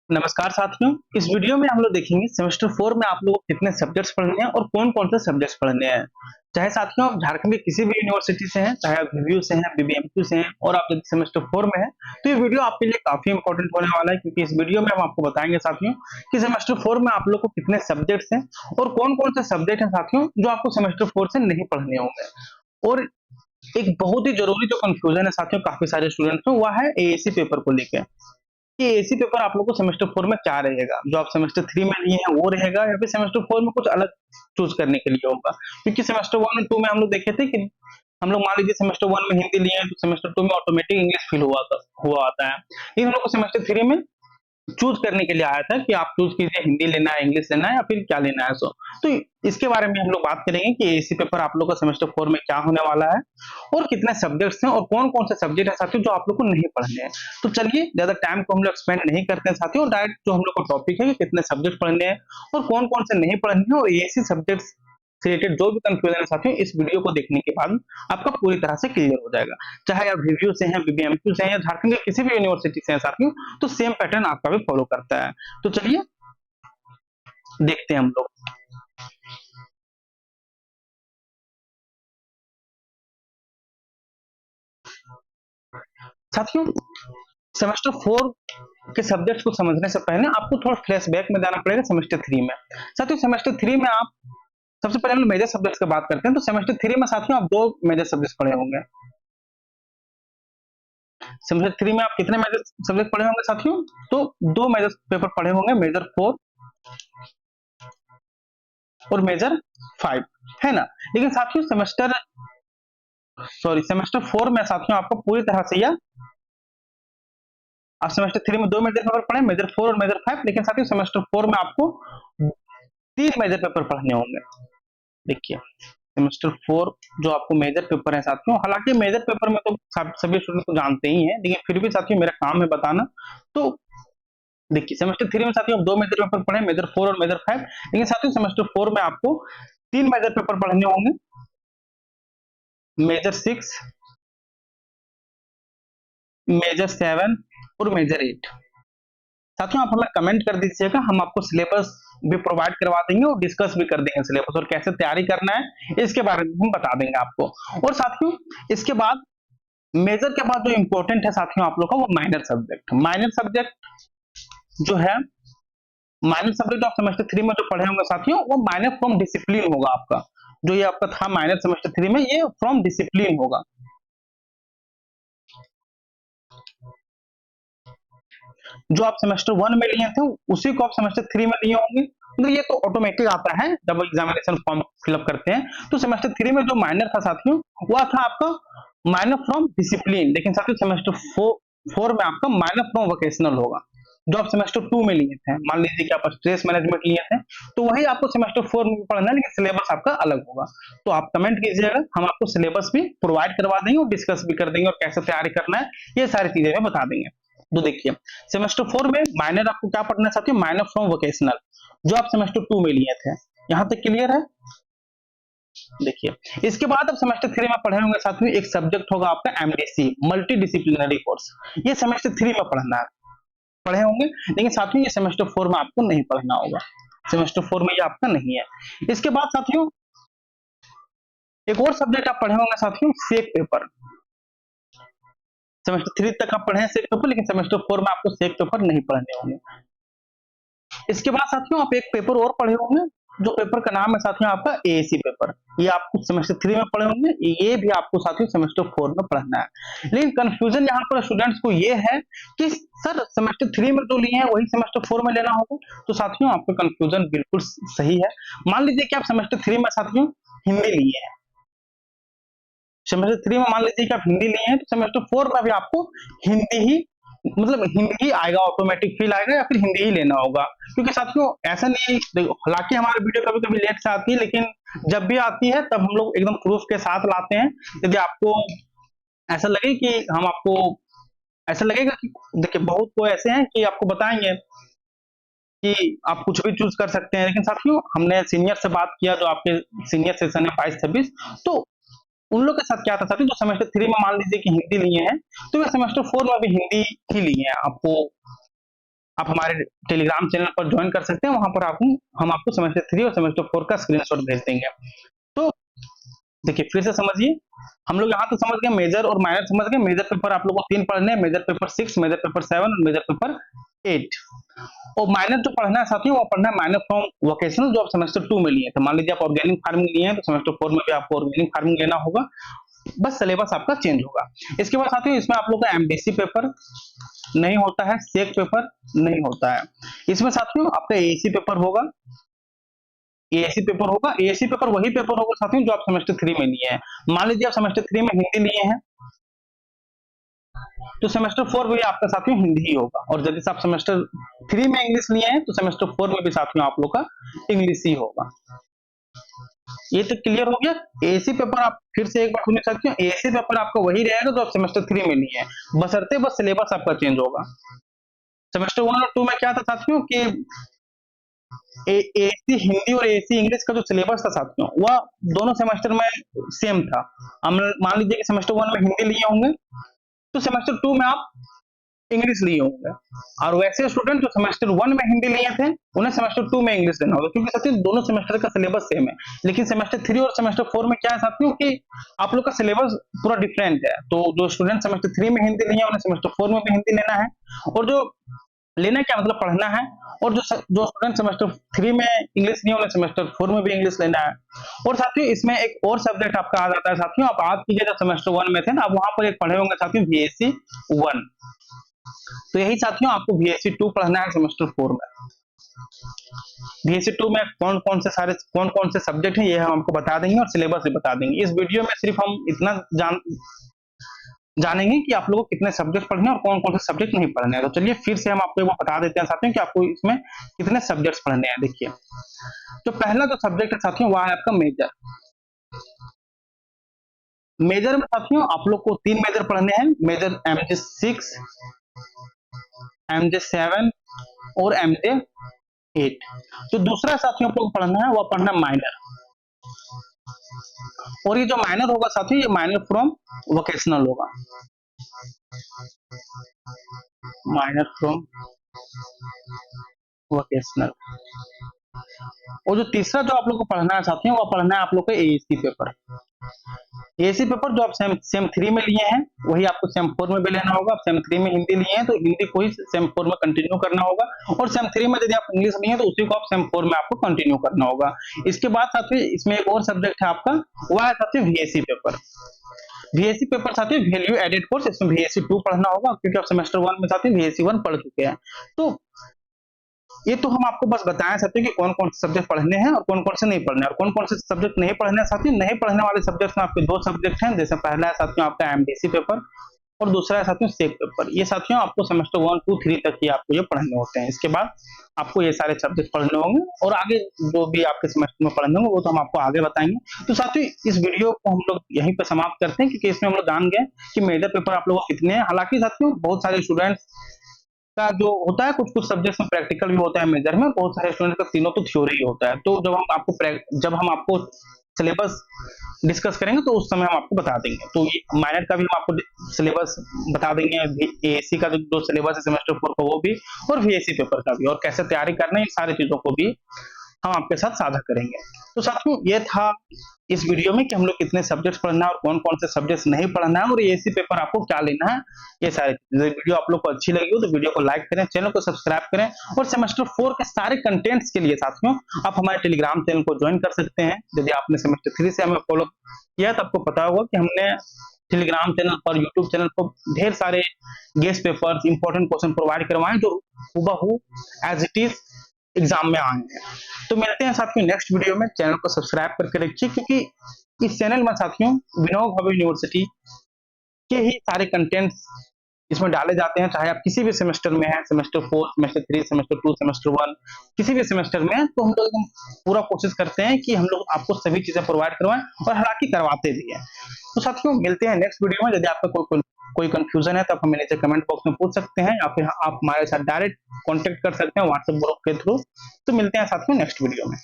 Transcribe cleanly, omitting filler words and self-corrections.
नमस्कार साथियों। इस वीडियो में हम लोग देखेंगे सेमेस्टर 4 में आप लोगों को कितने सब्जेक्ट्स पढ़ने हैं और कौन-कौन से सब्जेक्ट्स पढ़ने हैं। चाहे साथियों आप झारखंड के किसी भी यूनिवर्सिटी से हैं, चाहे आप बीबीयू से हैं, बीबीएमक्यू से हैं और आप यदि सेमेस्टर 4 में हैं, तो ये वीडियो आपके लिए काफ़ी इम्पोर्टेंट होने वाला है क्योंकि इस वीडियो में हम आपको बताएँगे साथियों कि सेमेस्टर 4 में आप लोग को कितने सब्जेक्ट्स हैं और कौन-कौन से सब्जेक्ट हैं साथियों जो आपको सेमेस्टर 4 से नहीं पढ़ने होंगे। और एक बहुत ही ज़रूरी जो कन्फ्यूज़न है साथियों काफ़ी सारे स्टूडेंट्स को, वो है एएसी पेपर को लेके। कि एसी पेपर आप लोग को सेमेस्टर 4 में क्या रहेगा? जो आप सेमेस्टर 3 में लिए हैं वो रहेगा या फिर सेमेस्टर 4 में कुछ अलग चूज़ करने के लिए होगा? क्योंकि सेमेस्टर 1 और 2 में हम लोग देखे थे कि हम लोग मान लीजिए सेमेस्टर 1 में हिंदी लिए हैं तो सेमेस्टर 2 में ऑटोमेटिक इंग्लिश हुआ आता है। लेकिन हम लोग को सेमेस्टर 3 में चूज़ करने के लिए आया था कि आप चूज़ कीजिए हिंदी लेना है, इंग्लिश लेना है या फिर क्या लेना है सो। तो इसके बारे में हम लोग बात करेंगे कि एसी पेपर आप लोग का सेमेस्टर 4 में क्या होने वाला है और कितने सब्जेक्ट्स हैं और कौन-कौन से सब्जेक्ट हैं साथियों जो आप लोग को नहीं पढ़ने हैं। तो चलिए ज़्यादा टाइम को हम लोग स्पेंड नहीं करते हैं साथियों, डायरेक्ट जो हम लोग का टॉपिक है कि कितने सब्जेक्ट पढ़ने हैं और कौन-कौन से नहीं पढ़ने हैं और एसी सब्जेक्ट्स से रिलेटेड जो भी कन्फ्यूजन है साथियों इस वीडियो को देखने के बाद आपका पूरी तरह से क्लियर हो जाएगा। चाहे आप रिव्यू से हैं, बीबीएमक्यू से हैं या झारखंड के किसी भी यूनिवर्सिटी से हैं साथियों, तो सेम पैटर्न आपका भी फॉलो करता है। तो चलिए देखते हैं हम लोग। साथियों सेमेस्टर 4 के सब्जेक्ट्स को समझने से पहले आपको थोड़ा फ्लैशबैक में जाना पड़ेगा सेमेस्टर 3 में। साथियों सेमेस्टर 3 में आप सबसे पहले हम लोग मेजर सब्जेक्ट्स की बात करते हैं, तो सेमेस्टर 3 में साथियों आप 2 मेजर सब्जेक्ट्स पढ़े होंगे। सेमेस्टर 3 में आप कितने मेजर सब्जेक्ट पढ़े होंगे साथियों? तो 2 मेजर पेपर पढ़े होंगे, मेजर 4 और मेजर 5, है ना? लेकिन साथियों सेमेस्टर 4 में साथियों आपको पूरी तरह से यह आप सेमेस्टर 3 में 2 मेजर पेपर पढ़े, मेजर 4 और मेजर 5, लेकिन साथियों सेमेस्टर 4 में आपको 3 मेजर पेपर पढ़ने होंगे। देखिए सेमेस्टर 4 जो आपको मेजर पेपर है साथियों, हालांकि मेजर पेपर में तो सभी स्टूडेंट को जानते ही हैं, लेकिन फिर भी साथियों मेरा काम है बताना। तो देखिए सेमेस्टर 3 में साथियों 2 मेजर पेपर पढ़े, मेजर 4 और मेजर 5, लेकिन साथियों सेमेस्टर 4 में आपको 3 मेजर पेपर पढ़ने होंगे, मेजर 6, मेजर 7 और मेजर 8। साथियों आप हमें कमेंट कर दीजिएगा, हम आपको सिलेबस भी प्रोवाइड करवा देंगे और डिस्कस भी कर देंगे सिलेबस और कैसे तैयारी करना है इसके बारे में हम बता देंगे आपको। और साथियों इसके बाद मेजर के बाद जो इंपॉर्टेंट है साथियों आप लोग का वो माइनर सब्जेक्ट। माइनर सब्जेक्ट जो है, माइनर सब्जेक्ट आप सेमेस्टर 3 में जो पढ़े होंगे साथियों वो माइनर फ्रॉम डिसिप्लिन होगा आपका। जो ये आपका था माइनर सेमेस्टर 3 में, ये फ्रॉम डिसिप्लिन होगा। जो आप सेमेस्टर 1 में लिए थे उसी को आप सेमेस्टर 3 में लिए होंगे, तो ये तो ऑटोमेटिक आता है जब एग्जामिनेशन फॉर्म फिलअप करते हैं। तो सेमेस्टर 3 में जो माइनर था साथियों वह था आपका माइनर फ्रॉम डिसिप्लिन, लेकिन साथियों सेमेस्टर 4 में आपका माइनर फ्रॉम वोकेशनल होगा। जो आप सेमेस्टर 2 में लिए थे, मान लीजिए कि आप स्ट्रेस मैनेजमेंट लिए थे, तो वही आपको सेमेस्टर 4 में पढ़ना है, लेकिन सिलेबस आपका अलग होगा। तो आप कमेंट कीजिएगा, हम आपको सिलेबस भी प्रोवाइड करवा देंगे और डिस्कस भी कर देंगे और कैसे तैयारी करना है ये सारी चीजें भी बता देंगे। तो देखिए सेमेस्टर 4 में माइनर आपको क्या पढ़ना है साथियों? माइनर फ्रॉम वोकेशनल, जो आप सेमेस्टर 2 में लिए थे। यहां तक क्लियर है? देखिए इसके बाद आप सेमेस्टर 3 में पढ़े होंगे साथियों, एक सब्जेक्ट होगा आपका एमडीसी, मल्टी डिसिप्लिनरी कोर्स। ये सेमेस्टर 3 में पढ़ना है, पढ़े होंगे, लेकिन साथियों ये सेमेस्टर 4 में आपको नहीं पढ़ना होगा। सेमेस्टर 4 में ये आपका नहीं है। इसके बाद साथियों एक और सब्जेक्ट आप पढ़े होंगे साथियों, सेक पेपर। सेमेस्टर 3 तक आप पढ़े हैं सेक पेपर, लेकिन सेमेस्टर 4 में आपको सेक पेपर नहीं पढ़ने होंगे। इसके बाद साथियों आप एक पेपर और पढ़े होंगे, जो पेपर का नाम है साथियों आपका एएसी पेपर। ये आपको सेमेस्टर 3 में पढ़े होंगे, ये भी आपको साथियों सेमेस्टर 4 में पढ़ना है। लेकिन कंफ्यूजन यहाँ पर स्टूडेंट्स को ये है कि सर सेमेस्टर 3 में तो लिए हैं वही सेमेस्टर 4 में लेना होगा। तो साथियों आपका कंफ्यूजन बिल्कुल सही है। मान लीजिए कि आप सेमेस्टर 3 में साथियों हिंदी लिए हैं, सेमेस्टर 3 में मान लीजिए कि आप हिंदी लिए हैं, तो सेमेस्टर 4 में भी आपको हिंदी ही मतलब हिंदी ही आएगा, ऑटोमेटिक फील आएगा या फिर हिंदी ही लेना होगा। क्योंकि साथियों ऐसा नहीं है, हालांकि हमारी वीडियो कभी कभी लेट से आती है, लेकिन जब भी आती है तब हम लोग एकदम प्रूफ के साथ लाते हैं। यदि आपको ऐसा लगे कि हम आपको ऐसा लगेगा कि देखिए बहुत को ऐसे हैं कि आपको बताएंगे कि आप कुछ भी चूज कर सकते हैं, लेकिन साथियों हमने सीनियर से बात किया, जो आपके सीनियर सेशन है 22-26, तो उन लोग के साथ क्या था साथियों, जो सेमेस्टर 3 में मान लीजिए कि हिंदी लिए हैं, तो वे सेमेस्टर 4 में भी हिंदी ही लिए हैं। आपको आप हमारे टेलीग्राम चैनल पर ज्वाइन कर सकते हैं, वहां पर हम आपको सेमेस्टर 3 और सेमेस्टर 4 का स्क्रीनशॉट भेज देंगे। तो देखिए फिर से समझिए, हम लोग यहाँ तो समझ गए, मेजर और माइनर समझ गए। मेजर पेपर आप लोगों को 3 पढ़ने हैं, मेजर पेपर 6, मेजर पेपर 7 और मेजर पेपर 8। और माइनर जो पढ़ना है साथियों, वो पढ़ना है माइनर फ्रॉम वोकेशनल, जो आप सेमेस्टर 2 में लिए थे। मान लीजिए आप ऑर्गेनिक फार्मिंग लिए हैं, तो सेमेस्टर 4 में भी आपको ऑर्गेनिक फार्मिंग लेना होगा, बस सिलेबस आपका चेंज होगा। इसके बाद साथियों इसमें आप लोग का एमडीसी पेपर नहीं होता है, सेक पेपर नहीं होता है। इसमें साथियों आपका एएसी पेपर होगा, एएसी पेपर होगा। एएसी पेपर वही पेपर होगा साथियों जो आप सेमेस्टर 3 में लिए हैं। मान लीजिए आप सेमेस्टर 3 में हिंदी लिए हैं, तो सेमेस्टर 4 में भी आपका साथियों हिंदी ही होगा। और यदि आप सेमेस्टर 3 में इंग्लिश लिए हैं, तो सेमेस्टर 4 में भी साथियों आप लोग का इंग्लिश ही होगा। ये तो क्लियर हो गया। एएसी पेपर आप फिर से एक बार सुन सकते हो, एएसी पेपर आपका वही रहेगा जो आप सेमेस्टर 3 में लिए हैं, बशर्ते बस सिलेबस आपका चेंज होगा। सेमेस्टर 1 और 2 में क्या था साथियों कि एएसी हिंदी और एएसी इंग्लिश का जो सिलेबस था साथियों, वह दोनों सेमेस्टर में सेम था। हम मान लीजिए कि सेमेस्टर 1 में हिंदी लिए होंगे, तो सेमेस्टर 2 में आप इंग्लिश लिए होंगे। और वैसे स्टूडेंट जो सेमेस्टर 1 में हिंदी लिए थे, उन्हें सेमेस्टर 2 में इंग्लिश लेना होगा, क्योंकि साथियों दोनों सेमेस्टर का सिलेबस सेम है। लेकिन सेमेस्टर 3 और सेमेस्टर 4 में क्या है साथियों कि आप लोग का सिलेबस पूरा डिफरेंट है। तो जो स्टूडेंट सेमेस्टर 3 में हिंदी लिए हैं, उन्हें सेमेस्टर 4 में भी हिंदी लेना है। और जो लेना क्या मतलब पढ़ना है, और जो स्टूडेंट सेमेस्टर 3 में इंग्लिश लिए, उन्हें सेमेस्टर 4 में भी इंग्लिश लेना है। और साथियों इसमें एक और सब्जेक्ट आपका आ जाता है साथियों, आप आज की जब सेमेस्टर 1 में थे ना, आप वहां पर एक पढ़े होंगे साथियों VAC 1। तो यही साथियों आपको VAC 2 पढ़ना है सेमेस्टर 4 में। VAC 2 में कौन कौन से सब्जेक्ट हैं, ये हम आपको बता देंगे और सिलेबस भी बता देंगे। इस वीडियो में सिर्फ हम इतना जानेंगे कि आप लोगों को कितने सब्जेक्ट पढ़ने हैं और कौन कौन से सब्जेक्ट नहीं पढ़ने हैं। तो चलिए फिर से हम आपको एक बार बता देते हैं साथियों कि आपको इसमें कितने सब्जेक्ट्स पढ़ने हैं। देखिए तो पहला जो सब्जेक्ट है साथियों, वह है आपका मेजर। मेजर में साथियों आप लोग को 3 मेजर पढ़ने हैं, मेजर MJ6, MJ7 और MJ8। जो दूसरा साथियों को पढ़ना है, वह पढ़ना माइनर। और ये जो माइनर होगा साथियों, ये माइनर फ्रॉम वोकेशनल होगा, माइनर फ्रॉम वोकेशनल। और जो तीसरा जो आप लोग को पढ़ना है साथियों, वो पढ़ना है आप लोग का एएसी पेपर। एएसी पेपर जो आप सेम 3 में लिए हैं, वही आपको सेम 4 में भी लेना होगा। आप सेम 3 में हिंदी लिए हैं, तो हिंदी को ही सेम 4 में कंटिन्यू करना होगा। और सेम 3 में यदि आप इंग्लिश लिए हैं, तो उसी को आप सेम 4 में आपको कंटिन्यू करना होगा। इसके बाद साथियों इसमें एक और सब्जेक्ट है आपका, वह है साथियों VAC पेपर। VAC पेपर साथियों वैल्यू एडेड कोर्स, इसमें VAC 2 पढ़ना होगा, क्योंकि आप सेमेस्टर 1 में साथियों VAC 1 पढ़ चुके हैं। तो ये तो हम आपको बस बताएं साथियों कि कौन कौन से सब्जेक्ट पढ़ने हैं और कौन कौन से नहीं पढ़ने हैं, और कौन कौन से सब्जेक्ट नहीं पढ़ने हैं साथियों। नहीं पढ़ने वाले सब्जेक्ट में आपके 2 सब्जेक्ट हैं, जैसे पहला है साथियों आपका MDC पेपर और दूसरा है साथियों सेक पेपर। ये साथियों आपको सेमेस्टर 1, 2, 3 तक ही आपको ये पढ़ने होते हैं। इसके बाद आपको ये सारे सब्जेक्ट पढ़ने होंगे, और आगे जो भी आपके सेमेस्टर में पढ़ने होंगे वो तो हम आपको आगे बताएंगे। तो साथियों इस वीडियो को हम लोग यहीं पर समाप्त करते हैं, क्योंकि इसमें हम लोग जान गए कि मेजर पेपर आप लोगों को कितने हैं। हालांकि साथियों बहुत सारे स्टूडेंट्स का जो होता है, कुछ सब्जेक्ट्स में प्रैक्टिकल भी होता है मेजर में, बहुत सारे स्टूडेंट का तीनों तो थ्योरी ही होता है। तो जब हम आपको सिलेबस डिस्कस करेंगे, तो उस समय हम आपको बता देंगे। तो माइनर का भी हम आपको सिलेबस बता देंगे, एएसी का जो सिलेबस है सेमेस्टर 4 का वो भी, और VAC पेपर का भी, और कैसे तैयारी करना है, इन सारी चीजों को भी हम आपके साथ साझा करेंगे। तो साथियों ये था इस वीडियो में कि हम लोग कितने सब्जेक्ट्स पढ़ना है और कौन कौन से सब्जेक्ट्स नहीं पढ़ना है, और एएसी पेपर आपको क्या लेना है, ये सारी चीजें। वीडियो आप लोग को अच्छी लगी हो तो वीडियो को लाइक करें, चैनल को सब्सक्राइब करें, और सेमेस्टर 4 के सारे कंटेंट्स के लिए साथियों आप हमारे टेलीग्राम चैनल को ज्वाइन कर सकते हैं। यदि आपने सेमेस्टर 3 से हमें फॉलो किया तो आपको पता होगा कि हमने टेलीग्राम चैनल पर, यूट्यूब चैनल पर ढेर सारे guest papers, important question provide करवाएं, जो हूबहू एज इट इज एग्जाम में आए हैं। तो मिलते हैं साथियों नेक्स्ट वीडियो में। चैनल को सब्सक्राइब करके रखिए, क्योंकि इस चैनल में साथियों विनोद भावे यूनिवर्सिटी के ही सारे कंटेंट्स इसमें डाले जाते हैं। चाहे आप किसी भी सेमेस्टर में हैं, सेमेस्टर 4, सेमेस्टर 3, सेमेस्टर 2, सेमेस्टर 1, किसी भी सेमेस्टर में हैं, तो हम लोग एकदम पूरा कोशिश करते हैं कि हम लोग आपको सभी चीजें प्रोवाइड करवाएं, और हालांकि करवाते भी हैं। तो साथियों मिलते हैं नेक्स्ट वीडियो में। यदि आपका कोई कंफ्यूजन है तो आप हमें नीचे कमेंट बॉक्स में पूछ सकते हैं, या फिर आप हमारे साथ डायरेक्ट कॉन्टेक्ट कर सकते हैं व्हाट्सएप ग्रुप के थ्रू। तो मिलते हैं साथियों नेक्स्ट वीडियो में।